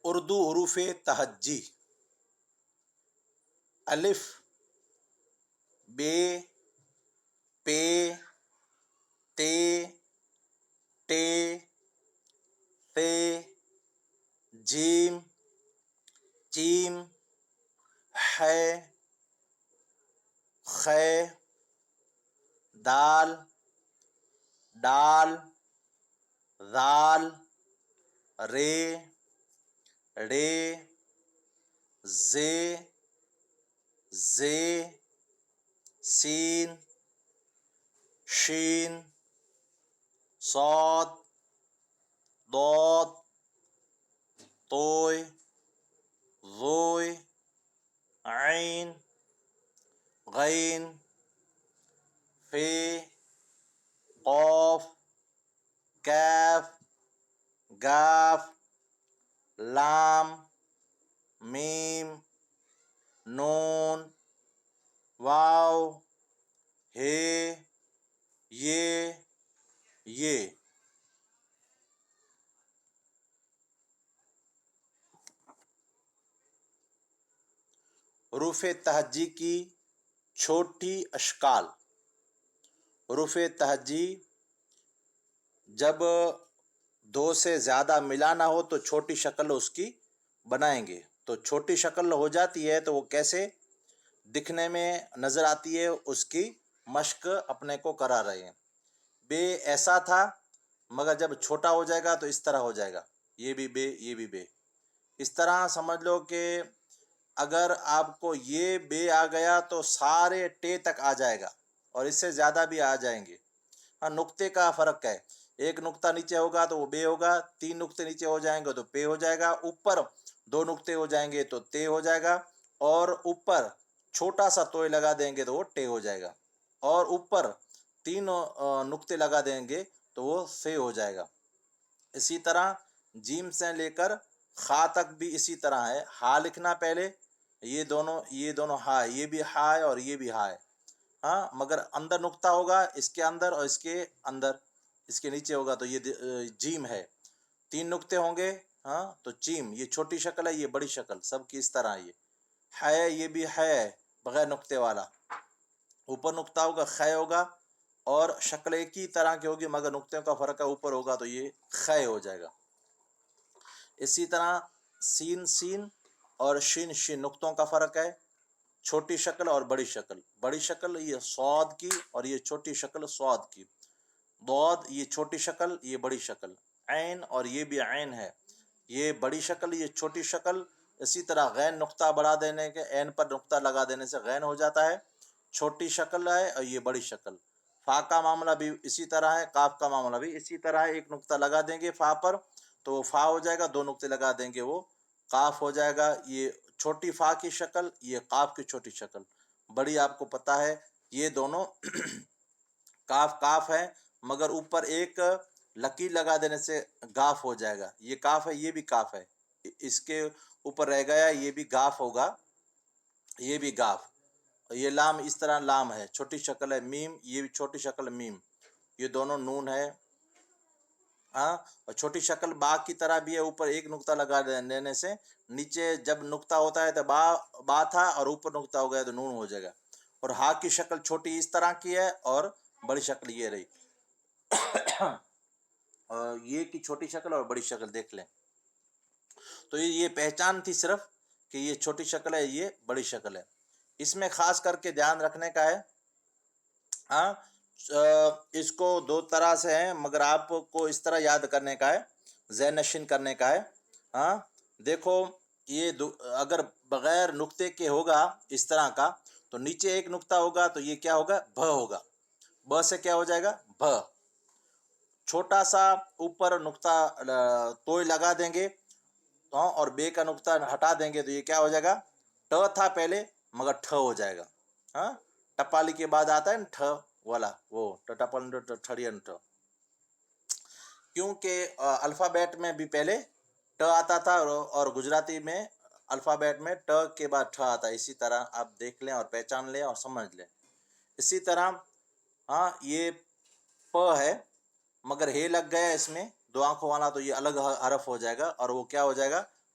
اردو حروف تہجی: الف، بے، پے، تے، ٹے، ثے، جیم، چیم، ہے، خے، دال، ڈال، ذال، رے، ڑے، زے، زے، سین، شین، صاد، ضاد، طوء، ظوء، عین، غین، فے، قاف، کاف، گاف، لام، میم، نون، واو، ہے، یہ۔ حروف تہجی کی چھوٹی اشکال: حروف تہجی جب دو سے زیادہ ملا نہ ہو تو چھوٹی شکل اس کی بنائیں گے۔ تو چھوٹی شکل ہو جاتی ہے تو وہ کیسے دکھنے میں نظر آتی ہے، اس کی مشق اپنے کو کرا رہے ہیں۔ بے ایسا تھا، مگر جب چھوٹا ہو جائے گا تو اس طرح ہو جائے گا، یہ بھی بے، یہ بھی بے۔ اس طرح سمجھ لو کہ اگر آپ کو یہ بے آ گیا تو سارے ٹے تک آ جائے گا، اور اس سے زیادہ بھی آ جائیں گے۔ ہاں، نقطے کا فرق ہے، ایک نقطہ نیچے ہوگا تو وہ بے ہوگا، تین نقطے نیچے ہو جائیں گے تو پے ہو جائے گا، اوپر دو نقطے ہو جائیں گے تو تے ہو جائے گا، اور اوپر چھوٹا سا توئے لگا دیں گے تو وہ ٹے ہو جائے گا، اور اوپر تین نقطے لگا دیں گے تو وہ سے ہو جائے گا۔ اسی طرح جیم سے لے کر خا تک بھی اسی طرح ہے۔ ہا لکھنا پہلے، یہ دونوں ہا، یہ بھی ہا ہے اور یہ بھی ہا ہے، ہاں، مگر اندر نقطہ ہوگا، اس کے اندر اور اس کے اندر، اس کے نیچے ہوگا تو یہ جیم ہے۔ تین نقطے ہوں گے، ہاں، تو چیم، یہ چھوٹی شکل ہے، یہ بڑی شکل، سب کی اس طرح یہ ہے، یہ بھی ہے بغیر نقطے والا، اوپر نقطہ ہوگا، خے ہوگا، اور شکل ایک ہی طرح کی ہوگی مگر نقطوں کا فرق ہے، اوپر ہوگا تو یہ خے ہو جائے گا۔ اسی طرح سین سین اور شین شین، نقطوں کا فرق ہے، چھوٹی شکل اور بڑی شکل۔ بڑی شکل یہ صاد کی اور یہ چھوٹی شکل صاد کی۔ ضاد یہ چھوٹی شکل، یہ بڑی شکل۔ عین اور یہ بھی عین ہے، یہ بڑی شکل، یہ چھوٹی شکل۔ اسی طرح غین نقطہ بڑھا دینے کے، عین پر نقطہ لگا دینے سے غین ہو جاتا ہے، چھوٹی شکل ہے اور یہ بڑی شکل۔ فا کا معاملہ بھی اسی طرح ہے، قاف کا معاملہ بھی اسی طرح ہے، ایک نقطہ لگا دیں گے فا پر تو وہ فا ہو جائے گا، دو نقطے لگا دیں گے وہ قاف ہو جائے گا۔ یہ چھوٹی فا کی شکل، یہ قاف کی چھوٹی شکل۔ بڑی آپ کو پتہ ہے یہ دونوں کاف کاف ہے، مگر اوپر ایک لکیر لگا دینے سے گاف ہو جائے گا، یہ کاف ہے، یہ بھی کاف ہے، اس کے اوپر رہ گیا، یہ بھی گاف ہوگا، یہ بھی گاف۔ یہ لام اس طرح لام ہے، چھوٹی شکل ہے۔ میم، یہ بھی چھوٹی شکل میم، یہ دونوں نون ہے، ہاں، اور چھوٹی شکل با کی طرح بھی ہے، اوپر ایک نقطہ لگا دینے سے نیچے جب نقطہ ہوتا ہے تو با تھا، اور اوپر نقطہ ہو گیا تو نون ہو جائے گا۔ اور ہا کی شکل چھوٹی اس طرح کی ہے اور بڑی شکل یہ رہی، اور یہ کی چھوٹی شکل اور بڑی شکل دیکھ لیں۔ تو یہ پہچان تھی صرف کہ یہ چھوٹی شکل ہے، یہ بڑی شکل ہے۔ اس میں خاص کر کے دھیان رکھنے کا ہے، ہاں، اس کو دو طرح سے ہیں، مگر آپ کو اس طرح یاد کرنے کا ہے، ذہن نشین کرنے کا ہے۔ ہاں، دیکھو، یہ اگر بغیر نقطے کے ہوگا اس طرح کا تو نیچے ایک نقطہ ہوگا تو یہ کیا ہوگا، بھ ہوگا، ب سے کیا ہو جائے گا، بھ۔ چھوٹا سا اوپر نقطہ توئے لگا دیں گے اور بے کا نقطہ ہٹا دیں گے تو یہ کیا ہو جائے گا، ٹ تھا پہلے مگر ٹھ ہو جائے گا۔ ہاں، ٹپالی کے بعد آتا ہے نا ٹھ والا، وہ ٹپل ٹھڑین ٹھ، کیونکہ الفابیٹ میں بھی پہلے ٹ آتا تھا، اور گجراتی میں الفابیٹ میں ٹ کے بعد ٹھ آتا ہے۔ اسی طرح آپ دیکھ لیں اور پہچان لیں اور سمجھ لیں۔ اسی طرح ہاں، یہ پ ہے مگر ہے لگ گیا اس میں دو آنکھوں والا تو یہ الگ حرف ہو جائے گا، اور وہ کیا ہو جائے گا،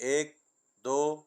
1 2,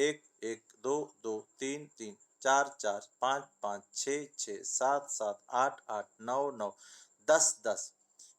1 1 2 2 3 3 4 4 5 5 6 6 7 7 8 8 9 9 10 10।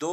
2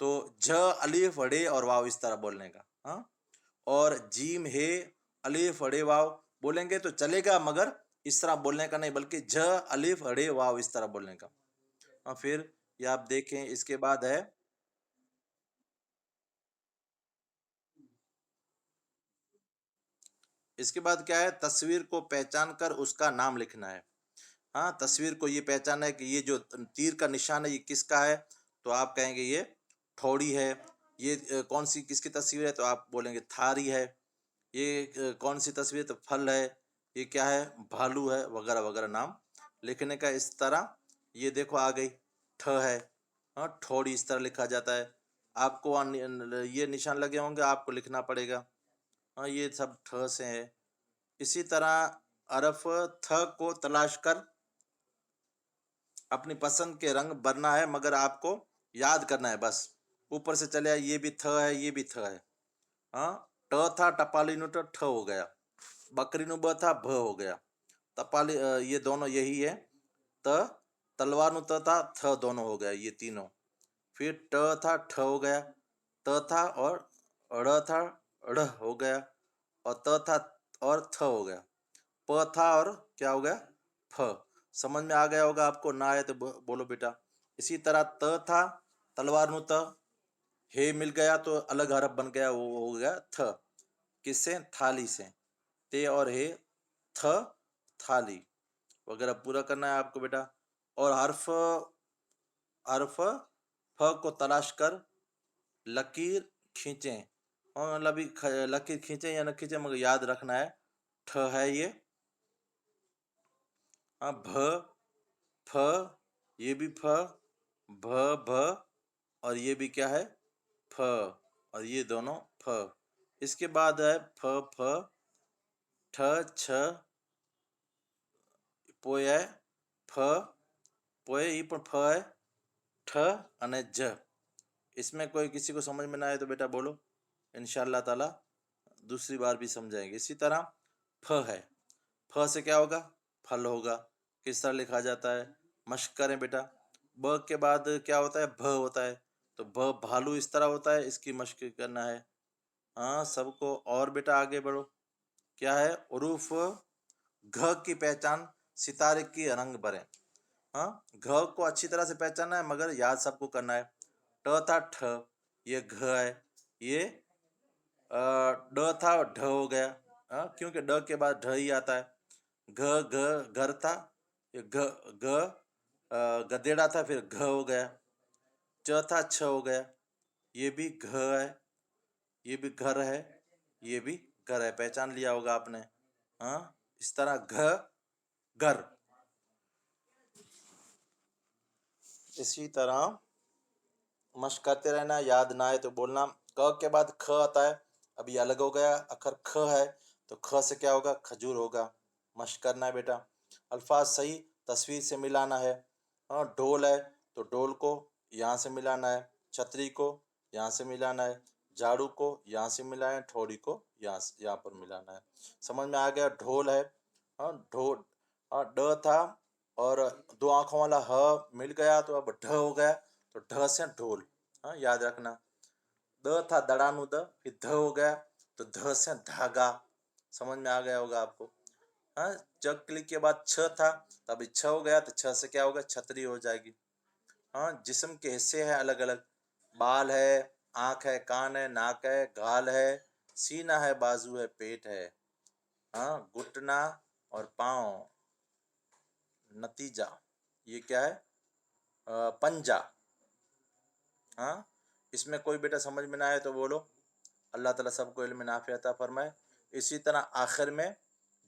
تو ج الف اڑے اور واو اس طرح بولنے کا. ہاں اور جیم ہے الف اڑے واو بولیں گے تو چلے گا، مگر اس طرح بولنے کا نہیں، بلکہ ج الف اڑے واو اس طرح بولنے کا. پھر یہ آپ دیکھیں اس کے بعد ہے کیا ہے، تصویر کو پہچان کر اس کا نام لکھنا ہے. ہاں تصویر کو یہ پہچاننا ہے کہ یہ جو تیر کا نشان ہے یہ کس کا ہے، تو آپ کہیں گے یہ تھوڑی ہے. یہ کون سی کس کی تصویر ہے، تو آپ بولیں گے تھاری ہے. یہ کون سی تصویر، تو پھل ہے. یہ کیا ہے، بھالو ہے، وغیرہ وغیرہ نام لکھنے کا. اس طرح یہ دیکھو آ گئی ٹھ ہے. ہاں ٹھوڑی اس طرح لکھا جاتا ہے. آپ کو یہ نشان لگے ہوں گے، آپ کو لکھنا پڑے گا. ہاں یہ سب ٹھ سے ہے. اسی طرح حرف تھ کو تلاش کر اپنی پسند کے رنگ بھرنا ہے، مگر آپ کو یاد کرنا ہے بس. اوپر سے چلے یہ بھی تھ ہے، یہ بھی تھ ہے. ہاں ٹ تھا ٹپالی نو ٹھ ہو گیا، بکری نو ب تھا بھ ہو گیا. تپالی یہ دونوں یہی ہے. ت تلوار نو ت تھا تھ دونوں ہو گیا، یہ تینوں. پھر ٹ تھا ٹھ ہو گیا، ت تھا اور ڑ تھا ڑ ہو گیا، اور ت تھا اور تھ ہو گیا. پ تھا اور کیا ہو گیا، ف. سمجھ میں آ گیا ہوگا آپ کو، نہ آئے تو بولو بیٹا. اسی طرح ت تھا تلوار نو ت، ہے مل گیا تو الگ حرف بن گیا، وہ ہو گیا تھ. کس سے، تھالی سے. تے اور ہے تھ تھالی وغیرہ پورا کرنا ہے آپ کو بیٹا. اور حرف ف کو تلاش کر لکیر کھینچیں. مطلب لکیر کھینچیں یا نہ کھینچیں، مگر یاد رکھنا ہے ٹھ ہے یہ. بھ ف، یہ بھی ف، بھ بھ، اور یہ بھی کیا ہے ف، اور یہ دونوں ف. اس کے بعد ہے ف ف، ٹھ چھ، پوئے ہے ف، پوئے یہ پر ف ہے، ٹھ અને ج. اس میں کوئی کسی کو سمجھ میں نہ آئے تو بیٹا بولو، انشاءاللہ تعالی دوسری بار بھی سمجھائیں گے. اسی طرح ف ہے، ف سے کیا ہوگا، پھل ہوگا. کس طرح لکھا جاتا ہے، مشق کریں بیٹا. ب کے بعد کیا ہوتا ہے، بھ ہوتا ہے، تو ب بھالو اس طرح ہوتا ہے، اس کی مشق کرنا ہے. ہاں سب کو. اور بیٹا آگے بڑھو. کیا ہے، حروف گھ کی پہچان ستارے کی رنگ بھریں. ہاں گھ کو اچھی طرح سے پہچاننا ہے، مگر یاد سب کو کرنا ہے. ٹ تھا ٹھ، یہ گھ ہے. یہ ڈ تھا ڈھ ہو گیا، کیونکہ ڈ کے بعد ڈھ ہی آتا ہے. گھ گھ گھر تھا، یہ گھ گدیڑا تھا، پھر گھ ہو گیا. چ تھا چھ ہو گیا، یہ بھی گھ ہے. یہ بھی گھر ہے، یہ بھی گھر ہے. پہچان لیا ہوگا آپ نے. ہاں اس طرح گھ گھر. اسی طرح مشق کرتے رہنا، یاد نہ آئے تو بولنا. ک کے بعد کھ آتا ہے، اب یہ الگ ہو گیا. اخر کھ ہے تو کھ سے کیا ہوگا، کھجور ہوگا. مشق کرنا ہے بیٹا. الفاظ صحیح تصویر سے ملانا ہے. ہاں ڈھول ہے تو ڈھول کو یہاں سے ملانا ہے، چھتری کو یہاں سے ملانا ہے، جھاڑو کو یہاں سے ملائیں، ٹھوڑی کو یہاں پر ملانا ہے. سمجھ میں آ گیا. ڈھول ہے، ہاں ڈھول. ڈ تھا اور دو آنکھوں والا ہ مل گیا تو اب ڈھ ہو گیا، تو ڈھ سے ڈھول. ہاں یاد رکھنا. د تھا دڑانو د، پھر دھ ہو گیا تو دھ سے دھاگا. سمجھ میں آ گیا ہوگا آپ کو. ہاں چکلی کے بعد چھ تھا تو ابھی چھ ہو گیا، تو چھ سے کیا ہوگا، چھتری ہو جائے گی. ہاں جسم کے حصے ہیں الگ الگ. بال ہے، آنکھ ہے، کان ہے، ناک ہے، گال ہے، سینہ ہے، بازو ہے، پیٹ ہے. ہاں گھٹنا اور پاؤں. نتیجہ یہ کیا ہے، پنجہ. ہاں اس میں کوئی بیٹا سمجھ میں نہ آئے تو بولو. اللہ تعالیٰ سب کو علم نافع عطا فرمائے. اسی طرح آخر میں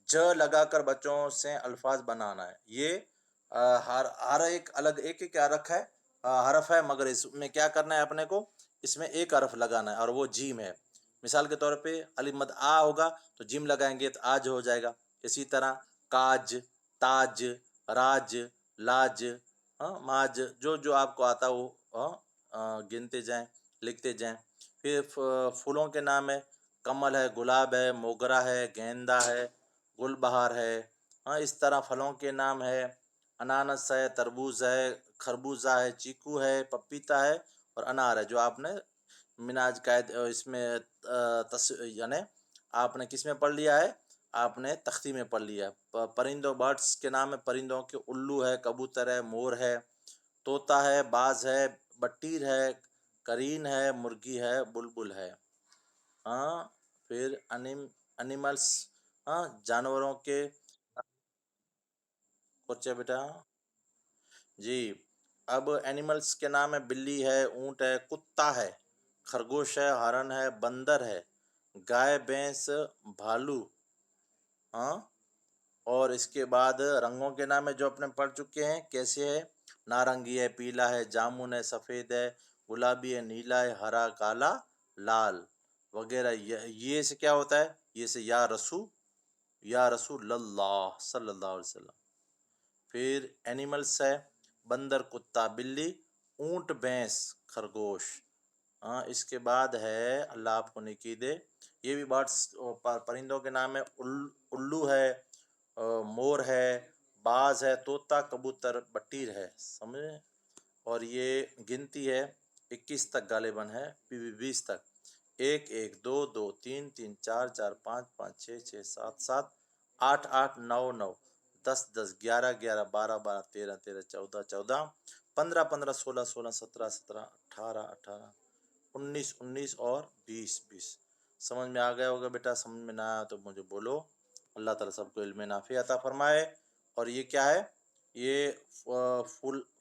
ج لگا کر بچوں سے الفاظ بنانا ہے. یہ ہر ایک الگ ایک ایک حرف ہے، مگر اس میں کیا کرنا ہے اپنے کو، اس میں ایک حرف لگانا ہے، اور وہ جیم ہے. مثال کے طور پہ الف مد آ ہوگا تو جیم لگائیں گے تو آج ہو جائے گا. اسی طرح کاج، تاج، راج، لاج، ماج، جو آپ کو آتا وہ گنتے جائیں، لکھتے جائیں. پھر پھولوں کے نام ہے، کمل ہے، گلاب ہے، موگرا ہے، گیندا ہے، گل بہار ہے. اس طرح پھلوں کے نام ہے، انانس ہے، تربوز ہے، خربوزہ ہے، چیکو ہے، پپیتا ہے، اور انار ہے جو آپ نے مناج قائد اس میں یعنی آپ نے کس میں پڑھ لیا ہے، آپ نے تختی میں پڑھ لیا ہے۔ پرندوں برڈس کے نام ہے پرندوں کے، الو ہے، کبوتر ہے، مور ہے، طوطا ہے، باز ہے، بٹیر ہے، کرین ہے، مرغی ہے، بلبل ہے۔ ہاں پھر انیملس، ہاں جانوروں کے کچھ ہے بیٹا جی۔ اب اینیملس کے نام ہے بلی ہے، اونٹ ہے، کتا ہے، خرگوش ہے، ہرن ہے، بندر ہے، گائے، بھینس، بھالو، ہاں۔ اور اس کے بعد رنگوں کے نام ہے جو اپنے پڑھ چکے ہیں، کیسے ہے، نارنگی ہے، پیلا ہے، جامن ہے، سفید ہے، گلابی ہے، نیلا ہے، ہرا، کالا، لال وغیرہ۔ یہ سے کیا ہوتا ہے، یہ سے یا رسول اللہ صلی اللہ علیہ وسلم۔ پھر اینیملس ہے بندر، کتا، بلی، اونٹ، بھینس، خرگوش، ہاں۔ اس کے بعد ہے اللہ آپ کو نیکی دے، یہ بھی برڈس پرندوں کے نام ہے، الو ہے، مور ہے، باز ہے، طوطا، کبوتر، بٹیر ہے، سمجھے۔ اور یہ گنتی ہے 21 تک غالباً ہے، 20 تک، 1 1 2 2 3 3 4 4 5 5 6 6 7 7 8 8 9 9 10 10 11 11 12 12 13 13 14 14 15 15 16 16 17 17 18 18 19 19 اور 20 20۔ سمجھ میں آ گیا ہوگا بیٹا، سمجھ میں نہ آیا تو مجھے بولو۔ اللہ تعالیٰ سب کو علم نافع عطا فرمائے۔ اور یہ کیا ہے، یہ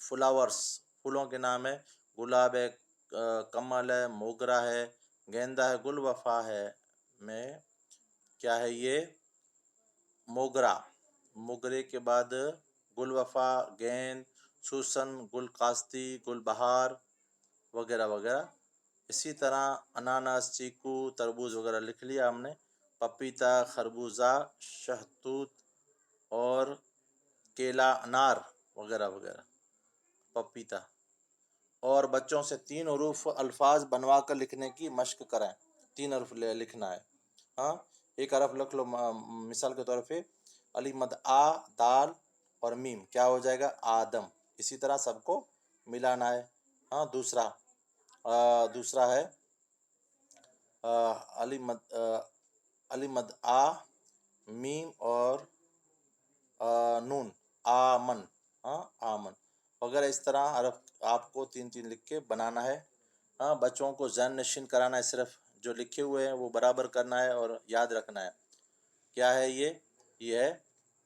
فلاورس، پھولوں کے نام ہے، گلاب ہے، کمل ہے، موگرا ہے، گیندا ہے، گل وفا ہے، میں کیا ہے یہ موگرا، موگرے کے بعد گل وفا، گیند، سوسن، گل کاستی، گل بہار وغیرہ وغیرہ۔ اسی طرح اناناس، چیکو، تربوز وغیرہ لکھ لیا ہم نے، پپیتا، خربوزہ، شہتوت اور کیلا، انار وغیرہ وغیرہ، پپیتا۔ اور بچوں سے 3 حروف الفاظ بنوا کر لکھنے کی مشق کرائیں، 3 حرف لکھنا ہے، ہاں۔ ایک حرف لکھ لو، مثال کے طور پہ علی مد آ، دال اور میم کیا ہو جائے گا، آدم۔ اسی طرح سب کو ملانا ہے، ہاں۔ دوسرا ہے علی مد آ، میم اور نون، آمن، ہاں، آمن وغیرہ۔ اس طرح حرف آپ کو 3 3 لکھ کے بنانا ہے، ہاں۔ بچوں کو ذہن نشین کرانا ہے، صرف جو لکھے ہوئے ہیں وہ برابر کرنا ہے اور یاد رکھنا ہے۔ کیا ہے یہ ہے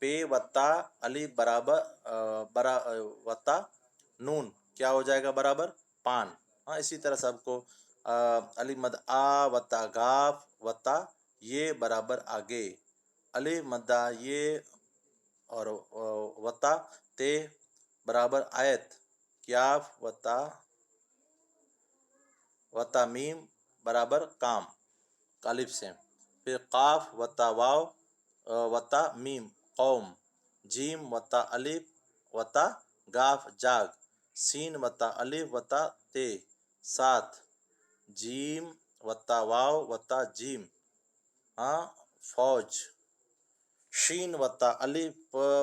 پے وتا علی برابر وتا نون کیا ہو جائے گا، برابر پان، ہاں۔ اسی طرح سب کو علی مد آ وتا گاف وتا یہ برابر آگے، علی مدہ یہ اور وتا تے برابر آیت، کیاف وتا میم برابر کام، الف سے۔ پھر قاف وتا واو وتا میم، قوم، جیم وتا الف وتا گاف، جاگ، سین وتا الف وتا تے، سات، جیم وتا واو وتا جیم، ہاں، فوج، شین وتا الف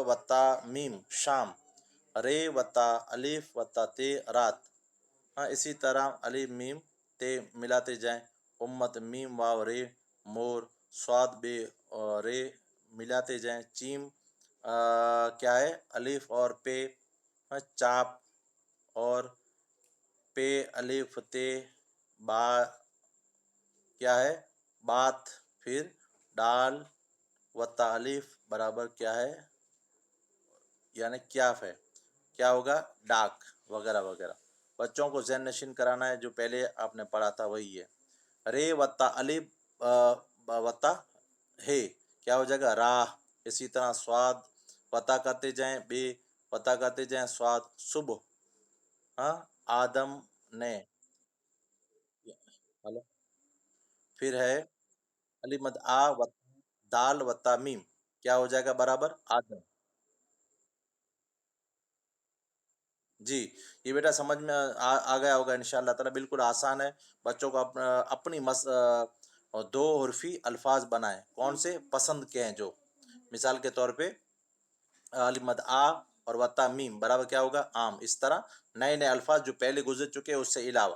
وتا میم، شام، رے وتا الف وتا تے، رات، ہاں۔ اسی طرح الف میم تے ملاتے جائیں، امت، میم واو رے، مور، صاد بے رے ملاتے جائیں، چیم کیا ہے، الف اور پے، چاپ اور پے الف تے، با کیا ہے، بات، پھر ڈال وتا الف برابر کیا ہے، یعنی کیاف ہے، کیا ہوگا، ڈاک وغیرہ وغیرہ۔ بچوں کو ذہن نشین کرانا ہے، جو پہلے آپ نے پڑھا تھا وہی ہے۔ رے وتا الف وتا ہے کیا ہو جائے گا، راہ۔ اسی طرح سواد وتا کرتے جائیں، بے وتا کرتے جائیں، سواد، صبح، ہاں، آدم نے، پھر ہے علی مد آ وتا دال وتا میم کیا ہو جائے گا، برابر آدم۔ جی، یہ بیٹا سمجھ میں آ گیا ہوگا ان شاء اللہ تعالیٰ، بالکل آسان ہے۔ بچوں کو اپنی 2 حرفی الفاظ بنائیں، کون سے پسند کے ہیں جو، مثال کے طور پہ علی مد آ اور وتا میم برابر کیا ہوگا، عام۔ اس طرح نئے نئے الفاظ جو پہلے گزر چکے ہیں اس سے علاوہ،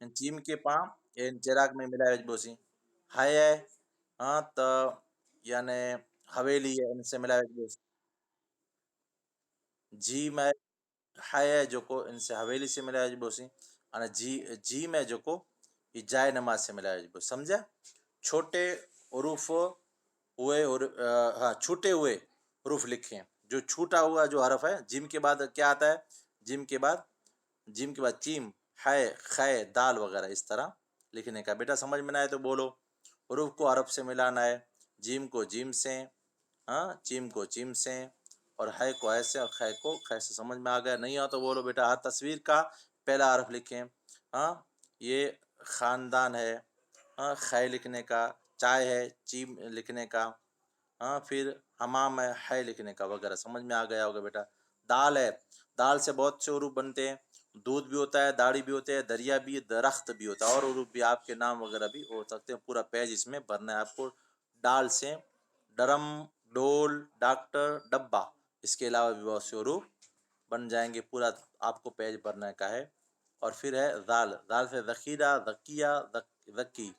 جیم کے پام ان چراغ میں ملا بوسی ہے ہاں تو یعنی حویلی ہے ان سے ملا بوسی جیم ہے جو کو ان سے حویلی سے ملا بوسی اور جیم ہے جو کو یہ جائے نماز سے ملا بوسی سمجھا چھوٹے حروف ہوئے اور ہاں چھوٹے ہوئے حروف لکھیں جو چھوٹا ہوا جو حرف ہے جیم کے بعد کیا آتا ہے جیم کے بعد چیم ہے خے دال وغیرہ اس طرح لکھنے کا بیٹا سمجھ میں نہ آئے تو بولو حروف کو حرف سے ملانا ہے جیم کو جیم سے ہاں چیم کو چیم سے اور ہے کو ایسے اور خے کو خے سے سمجھ میں آ گیا نہیں آ تو بولو بیٹا ہر تصویر کا پہلا حرف لکھیں ہاں یہ خاندان ہے ہاں خے لکھنے کا چائے ہے چیم لکھنے کا ہاں پھر حمام ہے لکھنے کا وغیرہ سمجھ میں آ گیا ہوگا بیٹا دال ہے دال سے بہت سے حروف بنتے ہیں دودھ بھی ہوتا ہے داڑھی بھی ہوتے ہے دریا بھی درخت بھی ہوتا ہے اور حروف بھی آپ کے نام وغیرہ بھی ہو سکتے ہیں پورا پیج اس میں بھرنا ہے آپ کو ڈال سے ڈرم ڈول ڈاکٹر ڈبہ اس کے علاوہ بھی بہت سے حروف بن جائیں گے پورا آپ کو پیج بھرنے کا ہے اور پھر ہے دال دال سے ذخیرہ ذکیہ ذکی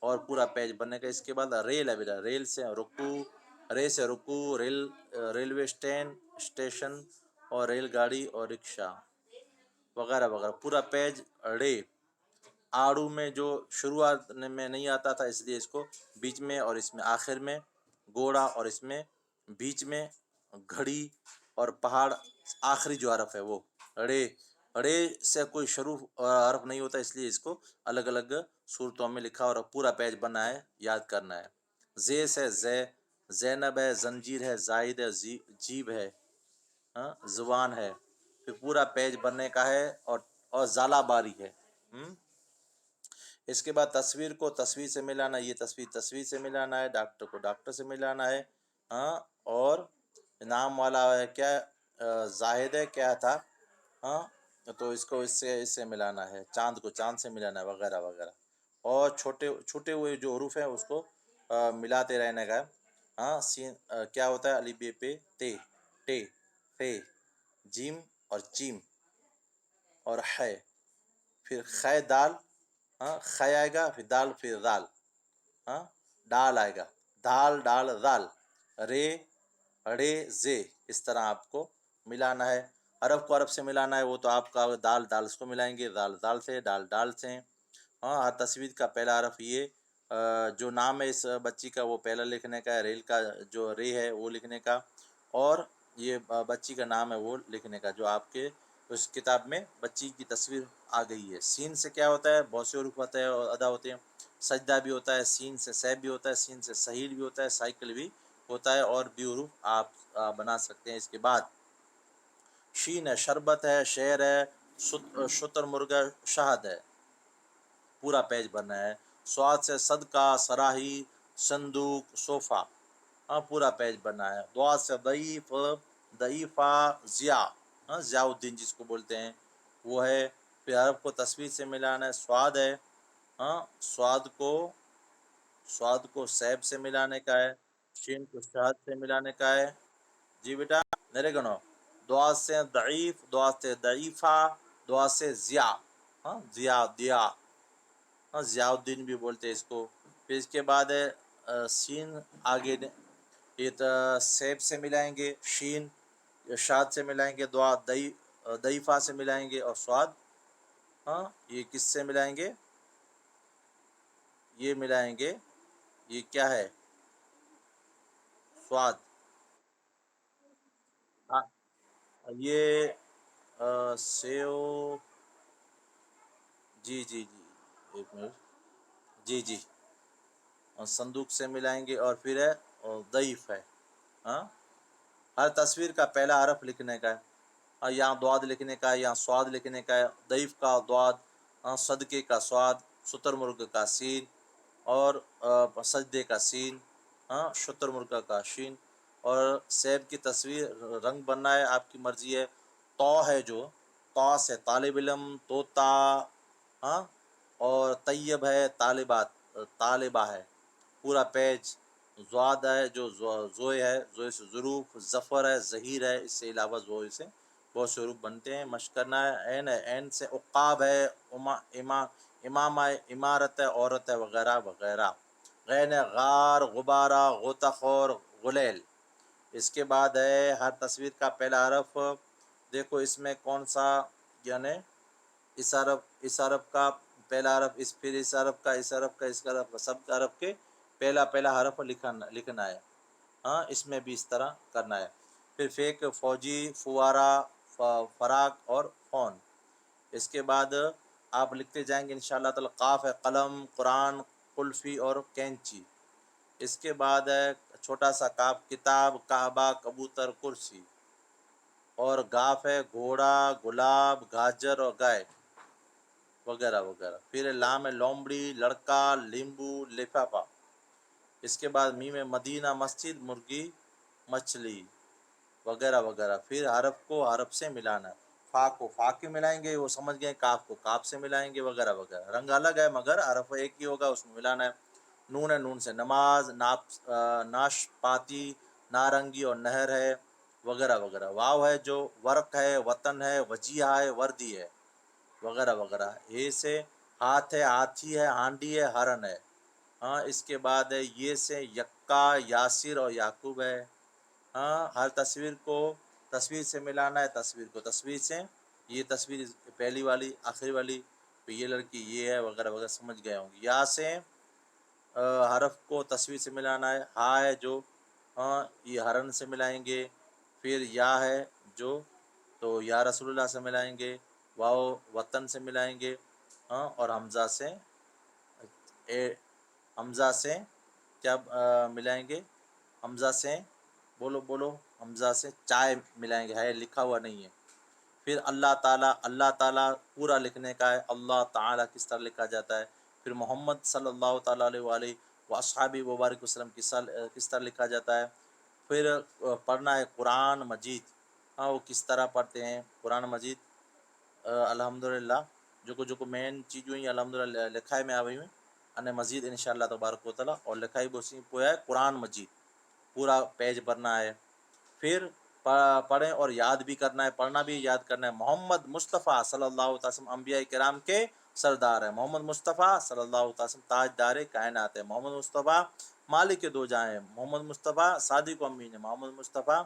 اور پورا پیج بننے کا اس کے بعد ریل ہے بیٹا ریل سے رکو رے سے رکو ریلوے اسٹیشن اور ریل گاڑی اور رکشا وغیرہ وغیرہ پورا پیج ڑے آڑو میں جو شروعات میں نہیں آتا تھا اس لیے اس کو بیچ میں اور اس میں آخر میں گھوڑا اور اس میں بیچ میں گھڑی اور پہاڑ آخری جو حرف ہے وہ ڑے ڑے سے کوئی شروع حرف نہیں ہوتا اس لیے اس کو الگ الگ صورتوں میں لکھا اور پورا پیج بنا ہے یاد کرنا ہے زے سے زینب ہے زنجیر ہے زاہد ہے جیب ہے زبان ہے پھر پورا پیج بننے کا ہے اور زالہ باری ہے اس کے بعد تصویر کو تصویر سے ملانا یہ تصویر سے ملانا ہے ڈاکٹر کو ڈاکٹر سے ملانا ہے ہاں اور نام والا ہے کیا زاہد ہے کیا تھا ہاں تو اس کو اس سے ملانا ہے چاند کو چاند سے ملانا ہے وغیرہ وغیرہ اور چھوٹے ہوئے جو حروف ہیں اس کو ملاتے رہنے کا ہاں سین کیا ہوتا ہے الف بے پہ تے ٹے فے جیم اور چیم اور ہے پھر خے دال ہاں خے آئے گا پھر دال پھر دال ہاں ڈال آئے گا دال ڈال دال رے ڑے زے اس طرح آپ کو ملانا ہے عرب کو عرب سے ملانا ہے وہ تو آپ کا دال دال اس کو ملائیں گے دال دال سے ڈال سے ہاں تصویر کا پہلا حرف یہ جو نام ہے اس بچی کا وہ پہلا لکھنے کا ہے ریل کا جو رے ہے وہ لکھنے کا اور یہ بچی کا نام ہے وہ لکھنے کا جو آپ کے اس کتاب میں بچی کی تصویر آ گئی ہے سین سے کیا ہوتا ہے بہت سے حروف ہوتے ہیں اور ادا ہوتے ہیں سجدہ بھی ہوتا ہے سین سے سیب بھی ہوتا ہے سین سے سہیل بھی ہوتا ہے سائیکل بھی ہوتا ہے اور بھی حروف آپ بنا سکتے ہیں اس کے بعد شین ہے شربت ہے شعر ہے شتر مرغا شہد ہے پورا پیج بننا ہے سواد سے صدقہ سراہی صندوق صوفہ پورا پیج بننا ہے دعا سے ضعیفہ ضیاء ضیاء الدین جس کو بولتے ہیں وہ ہے پھر حرف کو تصویر سے ملانا ہے سواد ہے سواد کو سیب سے ملانے کا ہے شین کو شہد سے ملانے کا ہے جی بیٹا میرے گنو دعا سے ضعیف دعا سے ضعیفہ دعا سے ضیاء ضیاء ضیاء الدین بھی بولتے ہیں اس کو پھر اس کے بعد ہے سین آگے یہ سیب سے ملائیں گے شین شاد سے ملائیں گے دعا ضعیفہ سے ملائیں گے اور سواد یہ کس سے ملائیں گے یہ ملائیں گے یہ کیا ہے سواد یہ سیو جی ایک منٹ جی صندوق سے ملائیں گے اور پھر ہے ضعیف ہے ہر تصویر کا پہلا حرف لکھنے کا ہے یہاں دعاد لکھنے کا ہے یہاں سواد لکھنے کا ہے ضعیف کا دعاد صدقے کا سواد شتر مرغ کا سین اور سجدے کا سین شتر مرغ کا شین اور سیب کی تصویر رنگ بننا ہے آپ کی مرضی ہے تو ہے جو تو سے طالب علم طوطا اور طیب ہے طالبہ ہے پورا پیج زواد ہے جو زوئے ہے زوئے سے ظروف ظفر ہے ظہیر ہے اس سے علاوہ زوئے سے بہت سے حروف بنتے ہیں، مشق کرنا ہے۔ عین سے عقاب ہے، امام ہے، عمارت ہے، عورت ہے، وغیرہ وغیرہ۔ غین ہے غار، غبارہ، غوطہ غلیل۔ اس کے بعد ہے ہر تصویر کا پہلا حرف، دیکھو اس میں کون سا، یعنی اس حرف کا پہلا حرف، پھر اس حرف کا، اس حرف کا، اس حرف کا، سب حرف کے پہلا حرف لکھنا ہے۔ ہاں، اس میں بھی اس طرح کرنا ہے۔ پھر فیک، فوجی، فوارہ، فراق اور فون۔ اس کے بعد آپ لکھتے جائیں گے انشاءاللہ تعالی۔ قاف ہے قلم، قرآن، قلفی اور کینچی۔ اس کے بعد ہے چھوٹا سا کاف، کتاب، کعبہ، کبوتر، کرسی۔ اور گاف ہے گھوڑا، گلاب، گاجر اور گائے، وغیرہ وغیرہ۔ پھر لام ہے لومڑی، لڑکا، لیمبو، لفافہ۔ اس کے بعد میم ہے مدینہ، مسجد، مرغی، مچھلی، وغیرہ وغیرہ۔ پھر حرف کو حرف سے ملانا ہے۔ فا کو فا کے ملائیں گے، وہ سمجھ گئے۔ کاف کو کاف سے ملائیں گے، وغیرہ وغیرہ۔ رنگ الگ ہے مگر حرف ایک ہی ہوگا، اس میں ملانا ہے۔ نون ہے، نون سے نماز، ناشپاتی، نارنگی اور نہر ہے، وغیرہ وغیرہ۔ واو ہے جو ورق ہے، وطن ہے، وجیہہ ہے، وردی ہے، وغیرہ وغیرہ۔ یہ سے ہاتھ ہے، ہاتھی ہے، ہانڈی ہے، ہرن ہے۔ ہاں، اس کے بعد ہے یہ سے یکا، یاسر اور یعقوب ہے۔ ہاں، ہر تصویر کو تصویر سے ملانا ہے، تصویر کو تصویر سے۔ یہ تصویر پہلی والی، آخری والی، یہ لڑکی یہ ہے، وغیرہ وغیرہ، سمجھ گئے ہوں گے۔ یا سے حرف کو تصویر سے ملانا ہے۔ ہا ہے جو، ہاں، یہ ہرن سے ملائیں گے۔ پھر یا ہے جو، تو یا رسول اللہ سے ملائیں گے۔ واو وطن سے ملائیں گے، ہاں، اور حمزہ سے کیا ملائیں گے؟ حمزہ سے بولو حمزہ سے چائے ملائیں گے، ہے لکھا ہوا نہیں ہے۔ پھر اللہ تعالیٰ پورا لکھنے کا ہے۔ اللہ تعالیٰ کس طرح لکھا جاتا ہے؟ پھر محمد صلی اللہ تعالیٰ علیہ وآلہ واصحابہ وبارک وسلم کس طرح لکھا جاتا ہے؟ پھر پڑھنا ہے قرآن مجید، ہاں، وہ کس طرح پڑھتے ہیں قرآن مجید؟ الحمدللہ جو مین چیز ہوئی الحمدللہ لکھائی میں آئی ہوئی અને મજીદ ઇન્શાઅલ્લાહ તબારક વ તઆલા اور لکھائی بوسی پویا ہے قرآن مجید، پورا پیج بھرنا ہے۔ پھر پڑھیں اور یاد بھی کرنا ہے، پڑھنا بھی یاد کرنا ہے۔ محمد مصطفیٰ صلی اللہ علیہ وسلم انبیاء کرام کے سردار ہے۔ محمد مصطفیٰ صلی اللہ علیہ وسلم تاجدار کائنات ہے۔ محمد مصطفیٰ مالک دو جہاں ہے۔ محمد مصطفیٰ صادق و امین ہے۔ محمد مصطفیٰ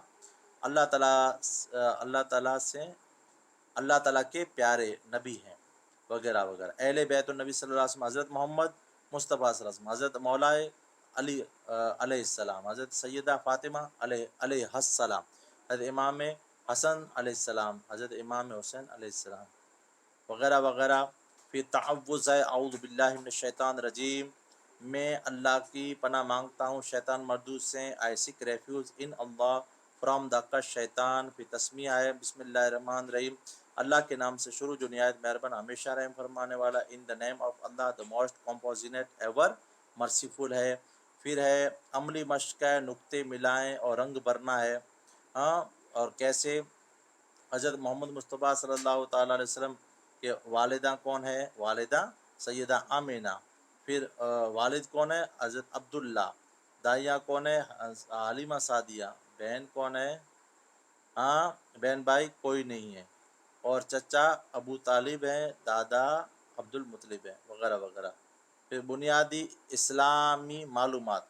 اللہ تعالیٰ کے پیارے نبی ہیں، وغیرہ وغیرہ۔ اہل بیت النبی صلی اللہ علیہ وسلم حضرت محمد مصطفیٰ صلی اللہ علیہ وسلم، حضرت مولا علی علیہ السلام، حضرت سیدہ فاطمہ علیہ السلام، حضرت امام حسن علیہ السلام، حضرت امام حسین علیہ السلام، وغیرہ وغیرہ۔ پھر تعوذ ہے اعوذ باللہ من الشیطان الرجیم، میں اللہ کی پناہ مانگتا ہوں شیطان مردود سے۔ آئی سیک refuse in Allah from the کش شیطان۔ پھر تسمیہ ہے بسم اللہ الرحمن الرحیم، اللہ کے نام سے شروع جو نہایت مہربان ہمیشہ رحم فرمانے والا۔ In the name of Allah the most compassionate ever merciful ہے۔ پھر ہے عملی مشق ہے، نقطے ملائیں اور رنگ بھرنا ہے، ہاں، اور کیسے؟ حضرت محمد مصطفیٰ صلی اللہ تعالیٰ علیہ وسلم کے والدہ کون ہے؟ والدہ سیدہ آمینہ۔ پھر والد کون ہے؟ حضرت عبداللہ۔ دائیاں کون ہے؟ حلیمہ سعدیہ۔ بہن کون ہے؟ ہاں، بہن بھائی کوئی نہیں ہے۔ اور چچا ابو طالب ہیں، دادا عبد المطلب ہیں، وغیرہ وغیرہ۔ پھر بنیادی اسلامی معلومات،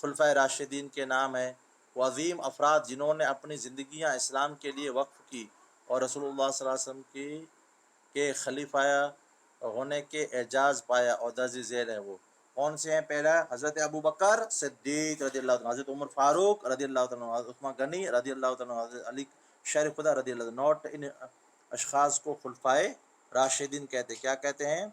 خلفائے راشدین کے نام ہیں، وہ عظیم افراد جنہوں نے اپنی زندگیاں اسلام کے لیے وقف کی اور رسول اللہ صلی اللہ علیہ وسلم کے خلیفہ ہونے کے اعزاز پایا اور درج ذیل ہے۔ وہ کون سے ہیں؟ پہلا حضرت ابوبکر صدیق رضی اللہ عنہ، حضرت عمر فاروق رضی اللہ عنہ، حضرت عثمان غنی رضی اللہ عنہ، حضرت علی شیر خدا رضی اللہ عنہ۔ نوٹ، ان اشخاص کو خلفائے راشدین کہتے ہیں۔ کیا کہتے ہیں؟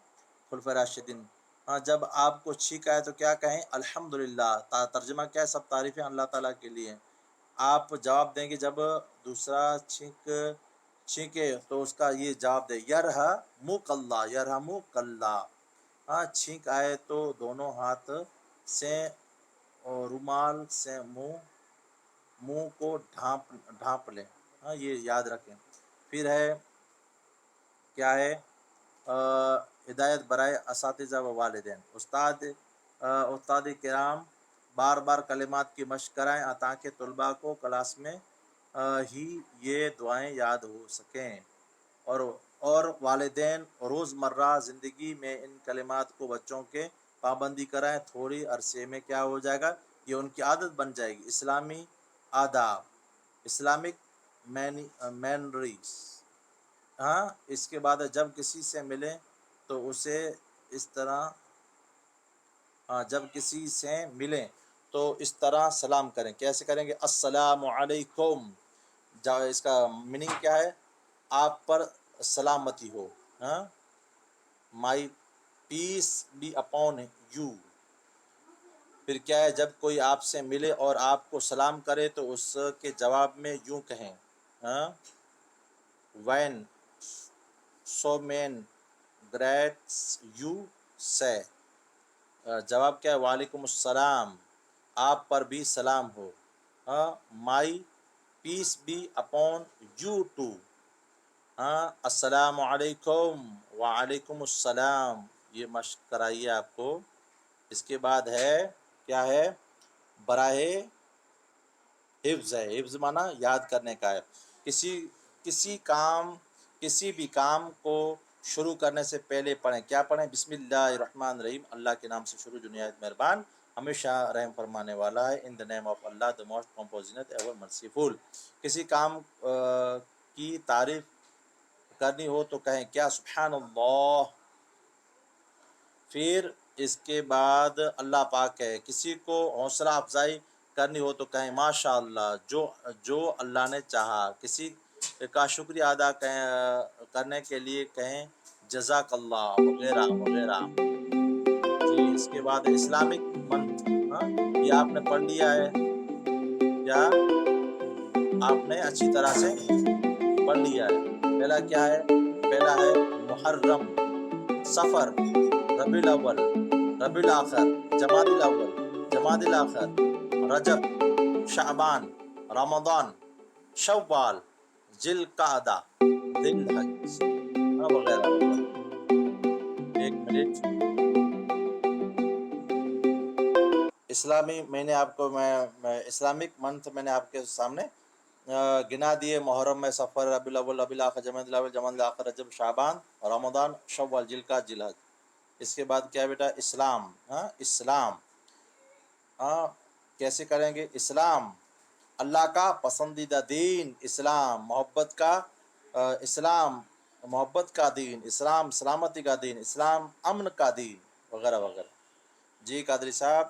خلفائے راشدین۔ ہاں، جب آپ کو چھینک آئے تو کیا کہیں؟ الحمدللہ۔ ترجمہ کیا ہے؟ سب تعریفیں اللہ تعالیٰ کے لیے۔ آپ جواب دیں گے جب دوسرا چھینکے تو اس کا یہ جواب دے، یرحمک اللہ، یرحمک اللہ۔ ہاں، چھینک آئے تو دونوں ہاتھ سے اور رومال سے منہ کو ڈھانپ لیں، ہاں، یہ یاد رکھیں۔ پھر ہے کیا ہے؟ ہدایت برائے اساتذہ و والدین، استاد کرام بار بار کلمات کی مشق کرائیں تاکہ طلباء کو کلاس میں ہی یہ دعائیں یاد ہو سکیں، اور والدین روزمرہ زندگی میں ان کلمات کو بچوں کے پابندی کرائیں، تھوڑی عرصے میں کیا ہو جائے گا، یہ ان کی عادت بن جائے گی۔ اسلامی آداب، اسلامک مینریز، ہاں، اس کے بعد جب کسی سے ملیں تو اسے اس طرح جب کسی سے ملیں تو اس طرح سلام کریں۔ کیسے کریں گے؟ السلام علیکم، اس کا میننگ کیا ہے؟ آپ پر سلامتی ہو، ہاں، may peace be upon you. پھر کیا ہے؟ جب کوئی آپ سے ملے اور آپ کو سلام کرے تو اس کے جواب میں یوں کہیں، ہاں، when so man greets you سے، جواب کیا ہے؟ وعلیکم السلام، آپ پر بھی سلام ہو، ہاں، may peace be upon you too, ہاں، السلام علیکم، وعلیکم السلام، یہ مشق کرائیے آپ کو۔ اس کے بعد ہے کیا ہے؟ براہ حفظ ہے، حفظ مانا یاد کرنے کا ہے۔ کسی بھی کام کو شروع کرنے سے پہلے پڑھیں، کیا پڑھیں؟ بسم اللہ الرحمن الرحیم، اللہ کے نام سے شروع جو نہایت مہربان ہمیشہ رحم فرمانے والا ہے۔ In the name of Allah the most compassionate ever merciful. کسی کام کی تعریف کرنی ہو تو کہیں کیا؟ سبحان اللہ۔ پھر اس کے بعد اللہ پاک ہے۔ کسی کو حوصلہ افزائی کرنی ہو تو کہیں ماشاء اللہ، جو اللہ نے چاہا۔ کسی کا شکریہ ادا کرنے کے لیے کہیں جزاک اللہ، وغیرہ وغیرہ۔ جی، اس کے بعد اسلامک منتھ، ہاں، یہ آپ نے پڑھ لیا ہے یا آپ نے اچھی طرح سے پڑھ لیا ہے؟ پہلا کیا ہے؟ پہلا ہے محرم، سفر، ربیع الاول، ربیع الاخر، جمادی الاول، جمادی الاخر، رجب، شعبان، رمضان، شوال، ذی القعدہ، ذی الحج، وغیرہ وغیرہ۔ ایک منٹ، اسلامی میں نے آپ کو اسلامک منتھ میں نے آپ کے سامنے گنا دیے۔ محرم میں سفر، ربیع الاول، ربیع الاخر، جمادی الاول، جمادی الاخر، رجب، شعبان، رمضان، شوال، ذی القعدہ، ذی الحج۔ اس کے بعد کیا بیٹا؟ اسلام، ہاں، اسلام، ہاں، کیسے کریں گے؟ اسلام اللہ کا پسندیدہ دین، اسلام محبت کا اسلام محبت کا دین، اسلام سلامتی کا دین، اسلام امن کا دین، وغیرہ وغیرہ۔ جی قادری صاحب،